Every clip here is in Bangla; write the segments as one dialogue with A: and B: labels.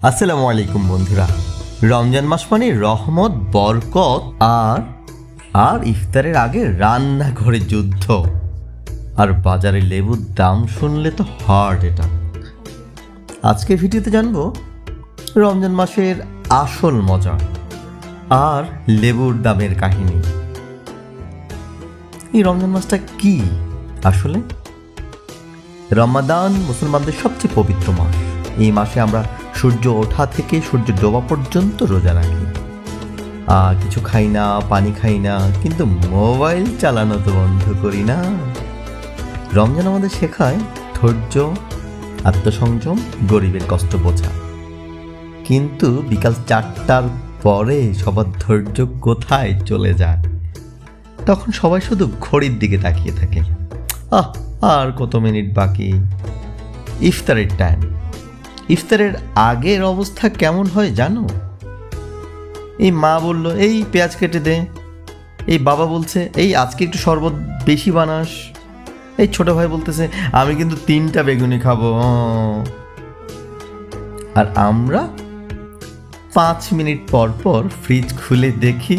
A: আসসালামু আলাইকুম বন্ধুরা। রমজান মাস মানে রহমত, বরকত আর ইফতারের আগে রান্নাঘরে যুদ্ধ। আর বাজারে লেবুর দাম শুনলে তো হার্ট অ্যাটাক। আজকের ভিডিওতে জানবো রমজান মাসের আসল মজা আর লেবুর দামের কাহিনী। এই রমজান মাসটা কি আসলে? রমাদান মুসলমানদের সবচেয়ে পবিত্র মাস। এই মাসে আমরা সূর্য ওঠা থেকে সূর্য ডোবা পর্যন্ত রোজা রাখি। কিছু খাই না, পানি খাই না, কিন্তু মোবাইল চালানো তো বন্ধ করি না। রমজান আমাদের শেখায় ধৈর্য, আত্মসংযম, গরিবের কষ্ট বোঝা। কিন্তু বিকাল 4টার পরে সবার ধৈর্য কোথায় চলে যায়? তখন সবাই শুধু ঘড়ির দিকে তাকিয়ে থাকে। আর কত মিনিট বাকি। ইফতারের টাইম। ইফতারের আগের অবস্থা কেমন হয় জানো? এই মা বলল, এই পেঁয়াজ কেটে দে। এই বাবা বলছে, এই আজকে একটু শরবত বেশি বানাস। এই ছোট ভাই বলতেছে, আমি কিন্তু 3টা বেগুনি খাবো। আর আমরা 5 মিনিট পর পর ফ্রিজ খুলে দেখি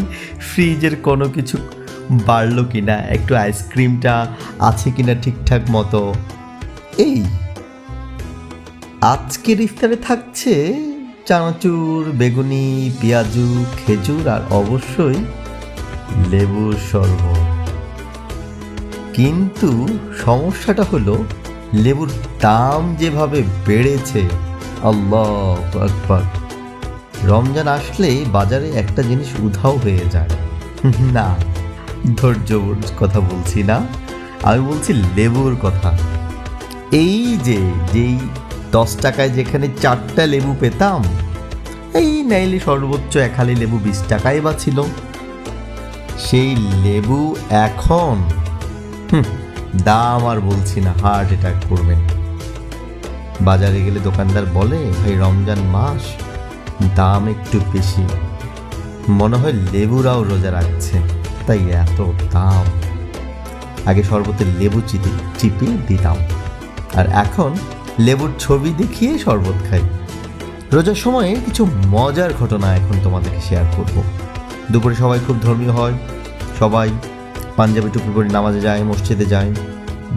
A: ফ্রিজের কোনো কিছু বাড়লো কিনা, একটু আইসক্রিমটা আছে কিনা ঠিকঠাক মতো। এই আজকের ইফতারে থাকছে চানাচুর, বেগুনি, পেঁয়াজু, খেজুর আর অবশ্যই লেবুর শরবত। কিন্তু সমস্যাটা হলো লেবুর দাম যেভাবে বেড়েছে, আল্লাহু আকবার। রমজান আসলেই বাজারে একটা জিনিস উধাও হয়ে যায়। না, ধৈর্যর কথা বলছি না, আমি বলছি লেবুর কথা। এই যেই 10 টাকায় যেখানে 4টা লেবু পেতাম, এই নাইলে সর্বোচ্চ 1 হালি লেবু 20 টাকায় বা ছিল, সেই লেবু এখন দাম আর বলছি না, হার্ট অ্যাটাক করবেন। বাজারে গেলে দোকানদার বলে, ভাই রমজান মাস, দাম একটু বেশি, মনে হয় লেবুরাও রোজা রাখছে, তাই এত দাম। আগে শরবতের লেবু চিপিয়ে দিতাম, আর এখন লেবুর ছবি দেখিয়ে শরবত খাই। রোজার সময়ে কিছু মজার ঘটনা এখন তোমাদেরকে শেয়ার করব। দুপুরে সবাই খুব ধর্মীয় হয়, সবাই পাঞ্জাবি টুপি পরে নামাজে যায়, মসজিদে যায়।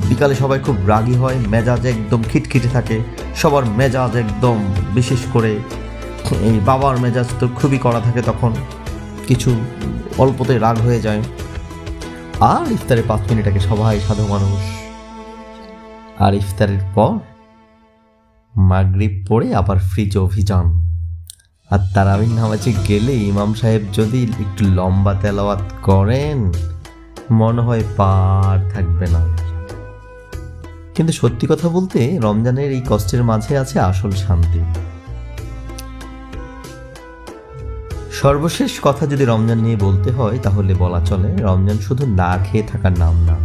A: বিকালে সবাই খুব রাগী হয়, মেজাজ একদম খিটখিটে থাকে। সবার মেজাজ একদম, বিশেষ করে এই বাবার মেজাজ তো খুবই কড়া থাকে, তখন কিছু অল্পতে রাগ হয়ে যায়। আর ইফতারে 5 মিনিট আগে সবাই সাধু মানুষ। আর ইফতারের পর মাগরিব পড়ে আবার ফ্রিজ অভিযান। আর তারাবির নামাজে গেলে ইমাম সাহেব যদি একটু লম্বা তেলাওয়াত করেন, মনে হয় পার থাকবে না। কিন্তু সত্যি কথা বলতে রমজানের এই কষ্টের মাঝে আছে আসল শান্তি। সর্বশেষ কথা যদি রমজান নিয়ে বলতে হয়, তাহলে বলা চলে রমজান শুধু না খেয়ে থাকার নাম না,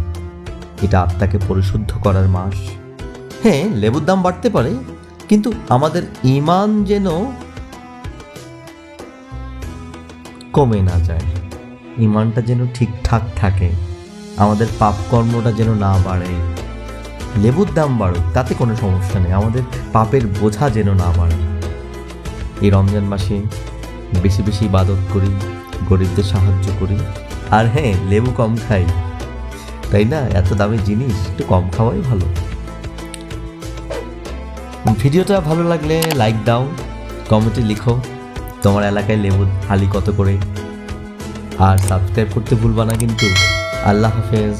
A: এটা আত্মাকে পরিশুদ্ধ করার মাস। হ্যাঁ, লেবুর দাম বাড়তে পারে, কিন্তু আমাদের ঈমান যেন কমে না যায়, ঈমানটা যেন ঠিকঠাক থাকে, আমাদের পাপ কর্মটা যেন না বাড়ে। লেবুর দাম বাড়ুক, তাতে কোনো সমস্যা নেই, আমাদের পাপের বোঝা যেন না বাড়ে। এই রমজান মাসে বেশি বেশি ইবাদত করি, গরিবদের সাহায্য করি, আর হ্যাঁ, লেবু কম খাই, তাই না? এত দামি জিনিস একটু কম খাওয়াই ভালো। ভিডিওটা ভালো লাগলে লাইক দাও, কমেন্টে লিখো তোমার এলাকায় লেবুর হালি কত করে, আর সাবস্ক্রাইব করতে ভুলবা না কিন্তু। আল্লাহ হাফেজ।